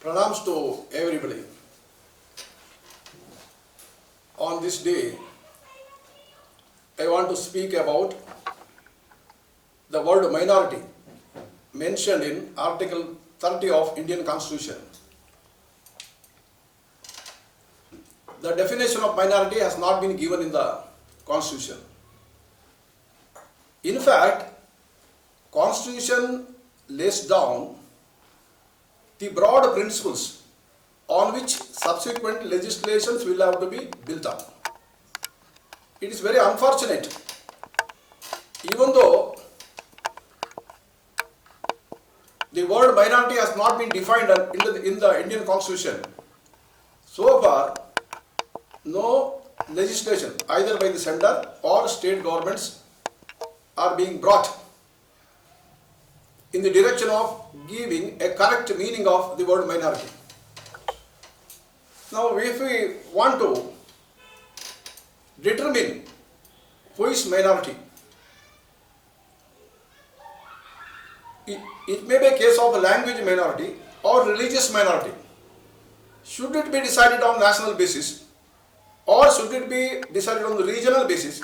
Pranams to everybody. On this day, I want to speak about the word minority mentioned in Article 30 of Indian Constitution. The definition of minority has not been given in the Constitution. In fact, Constitution lays down the broad principles on which subsequent legislations will have to be built up. It is very unfortunate, even though the word minority has not been defined in the Indian Constitution, so far no legislation either by the center or state governments are being brought in the direction of giving a correct meaning of the word minority. Now, if we want to determine who is minority, it may be a case of a language minority or religious minority. Should it be decided on national basis, or should it be decided on the regional basis,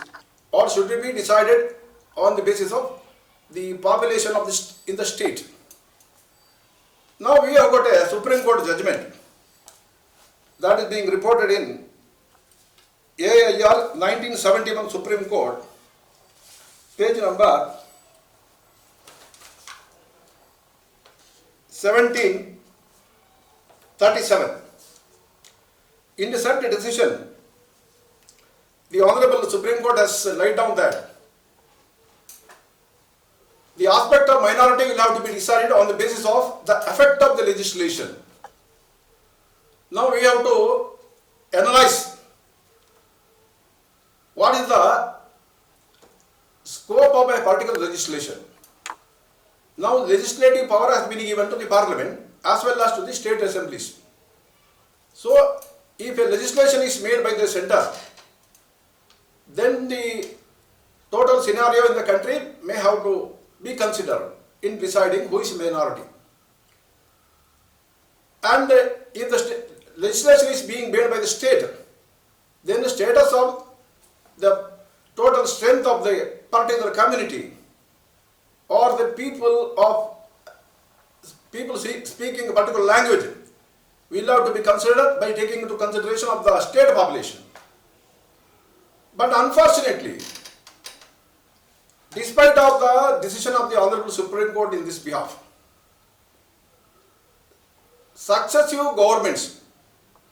or should it be decided on the basis of the population of in the state? Now we have got a Supreme Court judgment that is being reported in AIR 1971 Supreme Court, page number 1737. In the said decision, the Honorable Supreme Court has laid down that the aspect of minority will have to be decided on the basis of the effect of the legislation. Now we have to analyze what is the scope of a particular legislation. Now legislative power has been given to the parliament as well as to the state assemblies. So if a legislation is made by the center, then the total scenario in the country may have to be considered in deciding who is minority. And if the legislation is being made by the state, then the status of the total strength of the particular community or the people speaking a particular language will have to be considered by taking into consideration of the state population. But unfortunately, despite of the decision of the Honorable Supreme Court in this behalf, successive governments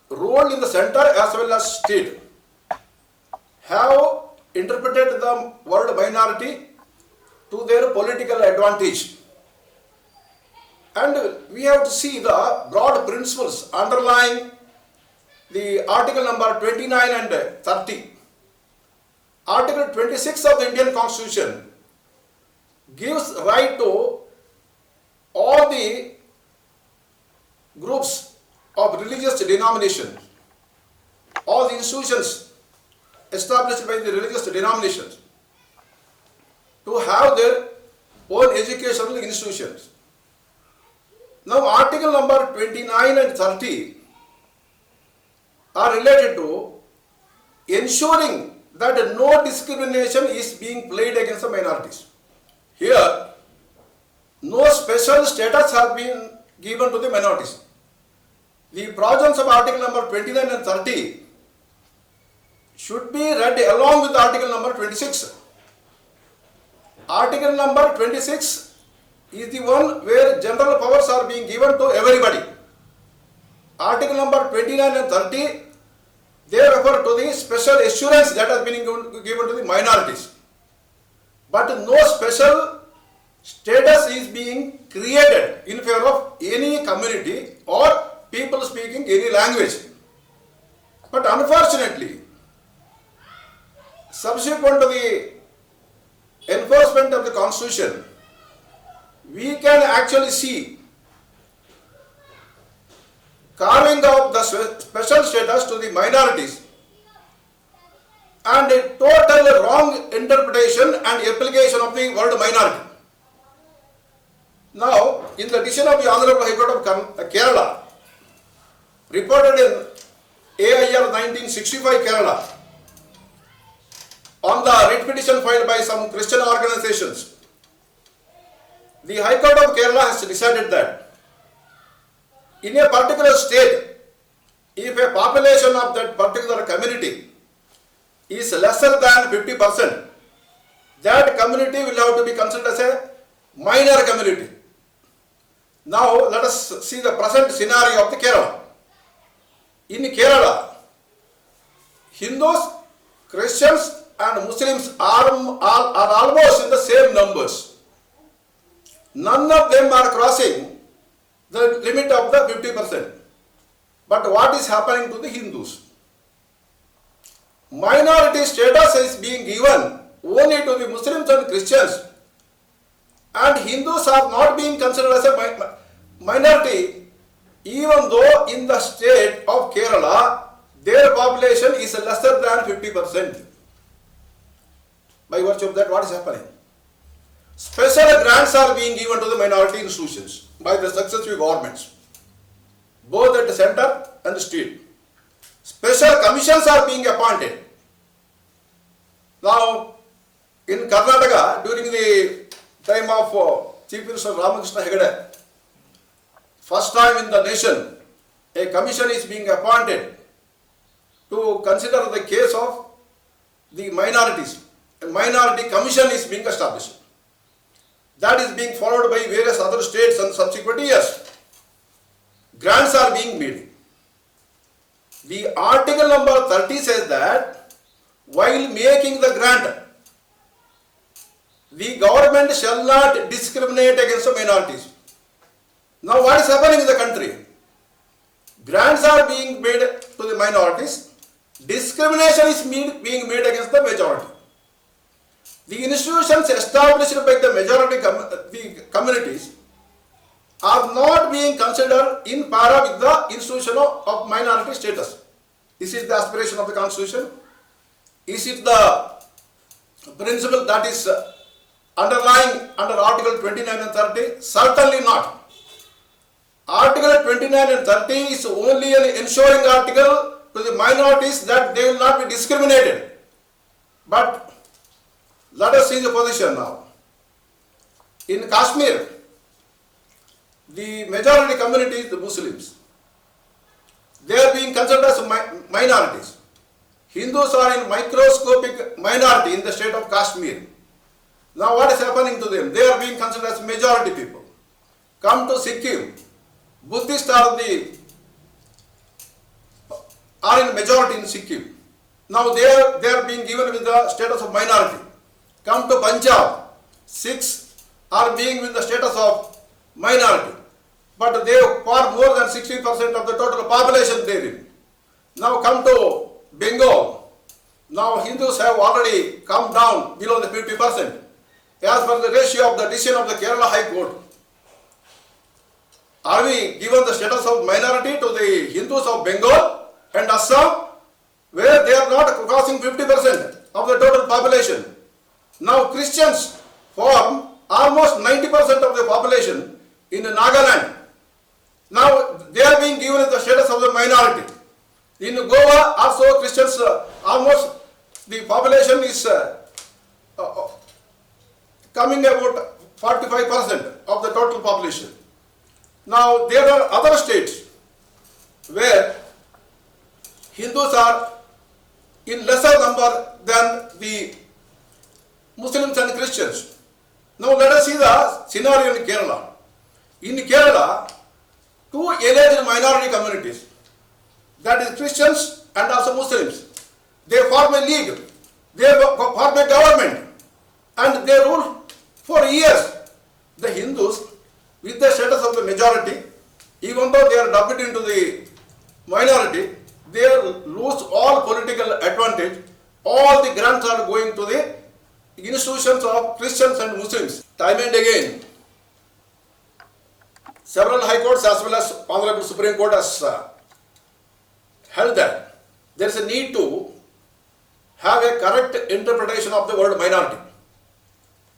ruled in the center as well as state have interpreted the word minority to their political advantage. And we have to see the broad principles underlying the article number 29 and 30. Article 26 of the Indian Constitution gives right to all the groups of religious denominations, all the institutions established by the religious denominations to have their own educational institutions. Now article number 29 and 30 are related to ensuring that no discrimination is being played against the minorities. Here, no special status has been given to the minorities. The provisions of article number 29 and 30 should be read along with article number 26. Article number 26 is the one where general powers are being given to everybody. Article number 29 and 30, they refer to the special assurance that has been given to the minorities. But no special status is being created in favor of any community or people speaking any language. But unfortunately, subsequent to the enforcement of the Constitution, we can actually see carving out the special status to the minorities and a total wrong interpretation and application of the word minority. Now, in the decision of the Honorable High Court of Kerala, reported in AIR 1965 Kerala on the writ petition filed by some Christian organizations. The High Court of Kerala has decided that in a particular state, if a population of that particular community is lesser than 50%, that community will have to be considered as a minor community. Now let us see the present scenario of the Kerala. In Kerala, Hindus, Christians and Muslims are almost in the same numbers. None of them are crossing the limit of the 50%. But what is happening to the Hindus? Minority status is being given only to the Muslims and Christians, and Hindus are not being considered as a minority, even though in the state of Kerala, their population is lesser than 50%. By virtue of that, what is happening? Special grants are being given to the minority institutions by the successive governments, both at the center and the state. Special commissions are being appointed. Now, in Karnataka, during the time of Chief Minister Ramakrishna Hegde, first time in the nation, a commission is being appointed to consider the case of the minorities. A minority commission is being established. That is being followed by various other states and subsequent years. Grants are being made. The article number 30 says that while making the grant, the government shall not discriminate against the minorities. Now what is happening in the country? Grants are being made to the minorities. Discrimination is being made against the majority. The institutions established by the majority the communities are not being considered in para with the institution of minority status. Is it the aspiration of the constitution? Is it the principle that is underlying under Article 29 and 30? Certainly not. Article 29 and 30 is only an ensuring article to the minorities that they will not be discriminated. But let us see the position now. In Kashmir, the majority community is the Muslims. They are being considered as minorities. Hindus are in microscopic minority in the state of Kashmir. Now what is happening to them? They are being considered as majority people. Come to Sikkim, Buddhists are in majority in Sikkim. Now they are being given with the status of minority. Come to Punjab, Sikhs are being with the status of minority. But they are far more than 60% of the total population therein. Now come to Bengal. Now Hindus have already come down below the 50%. As per the ratio of the decision of the Kerala High Court. Are we given the status of minority to the Hindus of Bengal and Assam, where they are not crossing 50% of the total population? Now Christians form almost 90% of the population in Nagaland. Now they are being given the status of the minority. In Goa also Christians, almost the population is coming about 45% of the total population. Now there are other states where Hindus are in lesser number than the Muslims and Christians. Now let us see the scenario in Kerala. In Kerala, two alleged minority communities, that is Christians and also Muslims, they form a league, they form a government, and they rule for years. The Hindus, with the status of the majority, even though they are dubbed into the minority, they lose all political advantage. All the grants are going to the institutions of Christians and Muslims. Time and again, several high courts as well as Honorable Supreme Court has held that there is a need to have a correct interpretation of the word minority.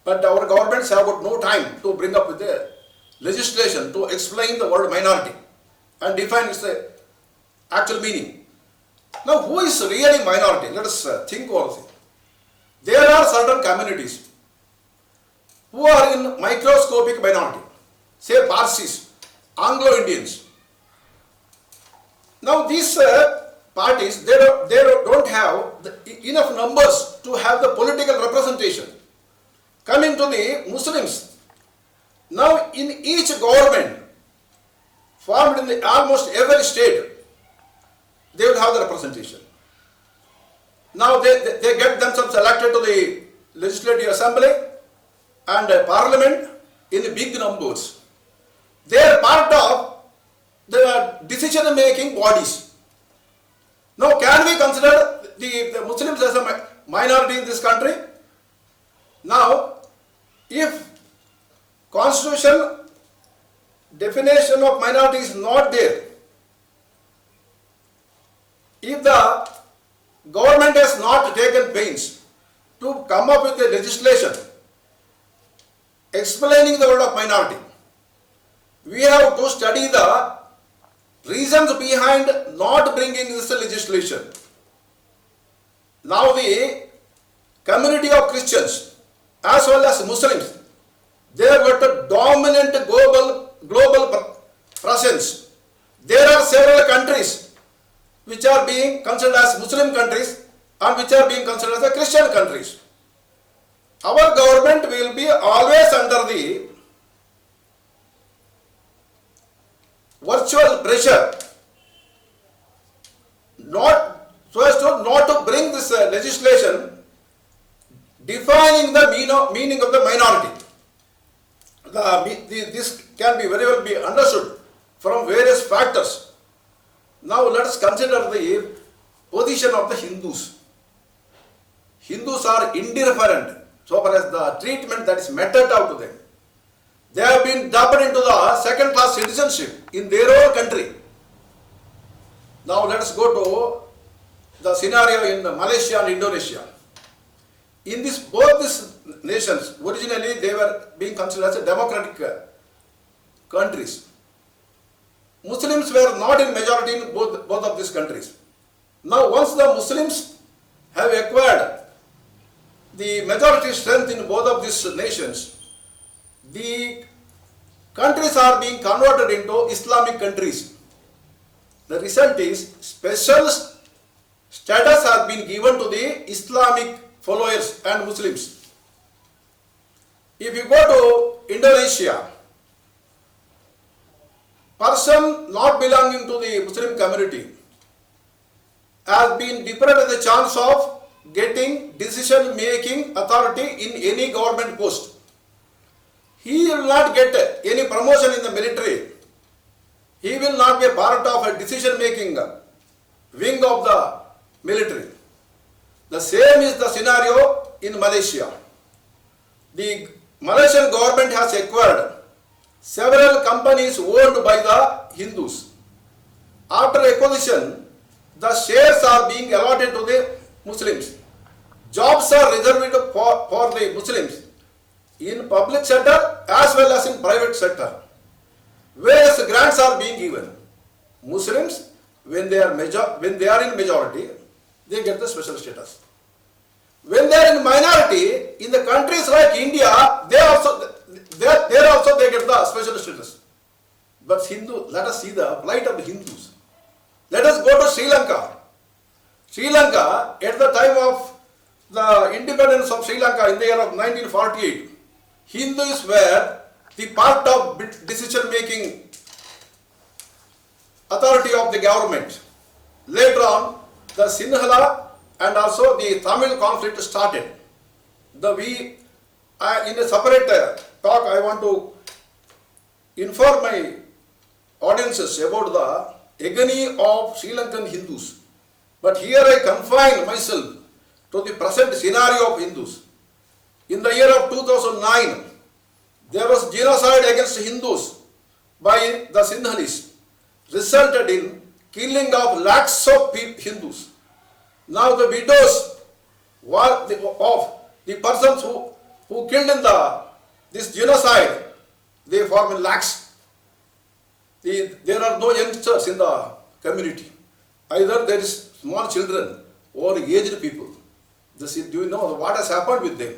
But our governments have got no time to bring up with the legislation to explain the word minority and define its actual meaning. Now, who is really minority? Let us think over it. There are certain communities who are in microscopic minority, say Parsis, Anglo-Indians. Now, these parties, they don't have enough numbers to have the political representation. Coming to the Muslims, now in each government formed in almost every state, they will have the representation. Now they get themselves elected to the Legislative Assembly and Parliament in big numbers. They are part of the decision-making bodies. Now, can we consider the Muslims as a minority in this country? Now, if constitutional definition of minority is not there, if the government has not taken pains to come up with a legislation explaining the word of minority, we have to study the reasons behind not bringing this legislation. Now the community of Christians as well as Muslims, they have got a dominant global presence. There are several countries which are being considered as Muslim countries and which are being considered as Christian countries. Our government will be always under the virtual pressure not to bring this legislation defining the meaning of the minority. This can be very well be understood from various factors. Now let us consider the position of the Hindus. Hindus are indifferent so far as the treatment that is meted out to them. They have been dubbed into the second-class citizenship in their own country. Now let us go to the scenario in Malaysia and Indonesia. In both these nations, originally they were being considered as democratic countries. Muslims were not in majority in both of these countries. Now once the Muslims have acquired the majority strength in both of these nations, the countries are being converted into Islamic countries. The result is special status has been given to the Islamic followers and Muslims. If you go to Indonesia, person not belonging to the Muslim community has been deprived of the chance of getting decision-making authority in any government post. He will not get any promotion in the military. He will not be a part of a decision-making wing of the military. The same is the scenario in Malaysia. The Malaysian government has acquired several companies owned by the Hindus. After acquisition, the shares are being allotted to the Muslims. Jobs are reserved for the Muslims in public sector as well as in private sector. Various grants are being given. Muslims, when they are in majority, they get the special status. When they are in minority, in the countries like India, they get the special status. But let us see the plight of the Hindus. Let us go to Sri Lanka. Sri Lanka, at the time of the independence of Sri Lanka in the year of 1948, Hindus were the part of decision-making authority of the government. Later on, the Sinhala and also the Tamil conflict started. In a separate talk, I want to inform my audiences about the agony of Sri Lankan Hindus. But here I confine myself to the present scenario of Hindus. In the year of 2009, there was genocide against Hindus by the Sinhalese, resulted in killing of lakhs of Hindus. Now the widows of the persons who killed in this genocide, they form lakhs. There are no youngsters in the community. Either there is small children or aged people. Do you know what has happened with them?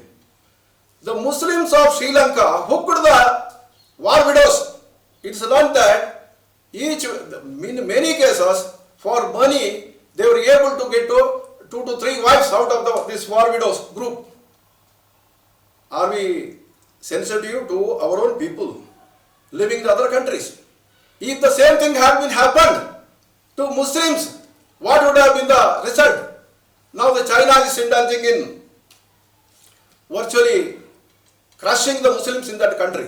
The Muslims of Sri Lanka hooked the war widows. It's learned that in many cases, for money, they were able to get 2 to 3 wives out of this war widows group. Are we sensitive to our own people living in other countries? If the same thing had been happened to Muslims, what would have been the result? Now the China is indulging in virtually crushing the Muslims in that country.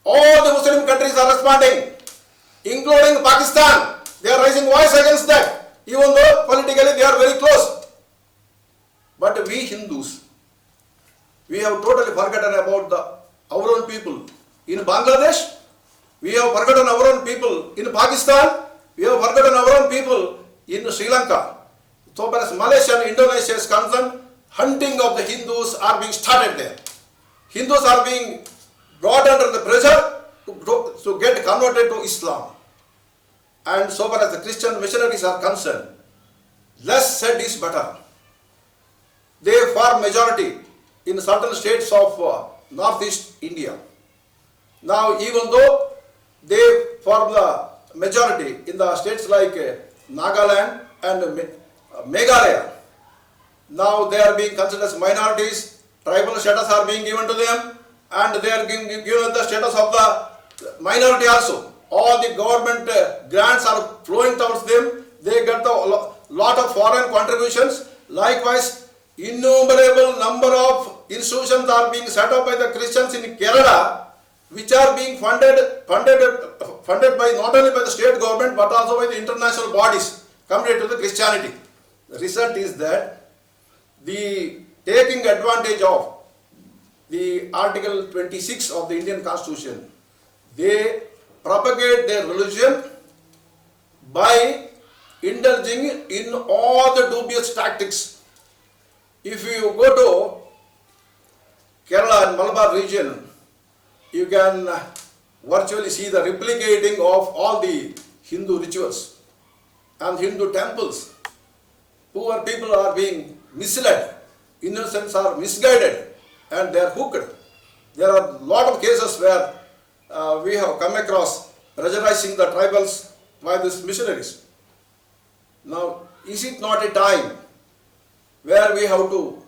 All the Muslim countries are responding, including Pakistan. They are raising voice against that, even though politically they are very close. But we Hindus, we have totally forgotten about our own people in Bangladesh. We have forgotten our own people in Pakistan. We have forgotten our own people in Sri Lanka. So far as Malaysia and Indonesia is concerned, hunting of the Hindus are being started there. Hindus are being brought under the pressure to get converted to Islam. And so far as the Christian missionaries are concerned, less said is better. They form majority in certain states of northeast India. Now, even though they form the majority in the states like Nagaland and Meghalaya, now they are being considered as minorities. Tribal status are being given to them, and they are given the status of the minority also. All the government grants are flowing towards them. They get a lot of foreign contributions. Likewise, innumerable number of institutions are being set up by the Christians in Kerala, which are being funded by not only by the state government but also by the international bodies committed to the Christianity. The result is that the taking advantage of the Article 26 of the Indian Constitution, they propagate their religion by indulging in all the dubious tactics. If you go to Kerala and Malabar region, you can virtually see the replicating of all the Hindu rituals and Hindu temples. Poor people are being misled, innocents are misguided, and they are hooked. There are a lot of cases where we have come across pressurizing the tribals by these missionaries. Now, is it not a time where we have to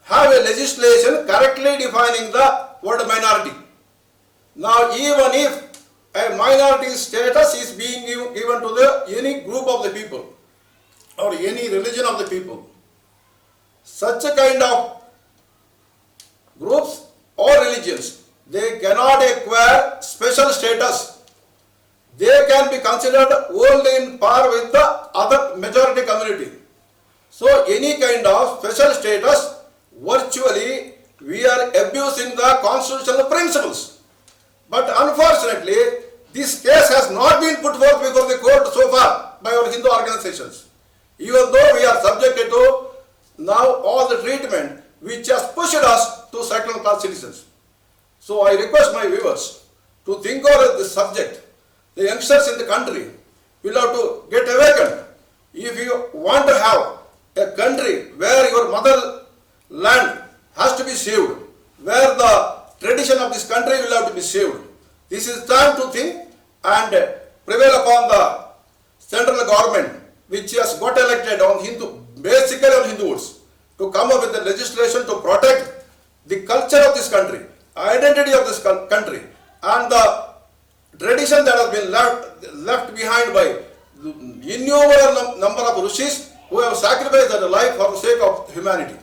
have a legislation correctly defining the word minority? Now, even if a minority status is being given to any group of the people or any religion of the people, such a kind of groups or religions, they cannot acquire special status. They can be considered only in par with the other majority community. So any kind of special status, virtually we are abusing the constitutional principles. But unfortunately, this case has not been put forth before the court so far by our Hindu organizations. Even though we are subjected to now all the treatment which has pushed us to second-class citizens. So I request my viewers to think over this subject. The youngsters in the country will have to get awakened. If you want to have a country where your motherland has to be saved, where the tradition of this country will have to be saved, this is time to think and prevail upon the central government, which has got elected on basically on Hindus, to come up with the legislation to protect the culture of this country, identity of this country, and the tradition that has been left behind by the innumerable number of rishis who have sacrificed their life for the sake of humanity.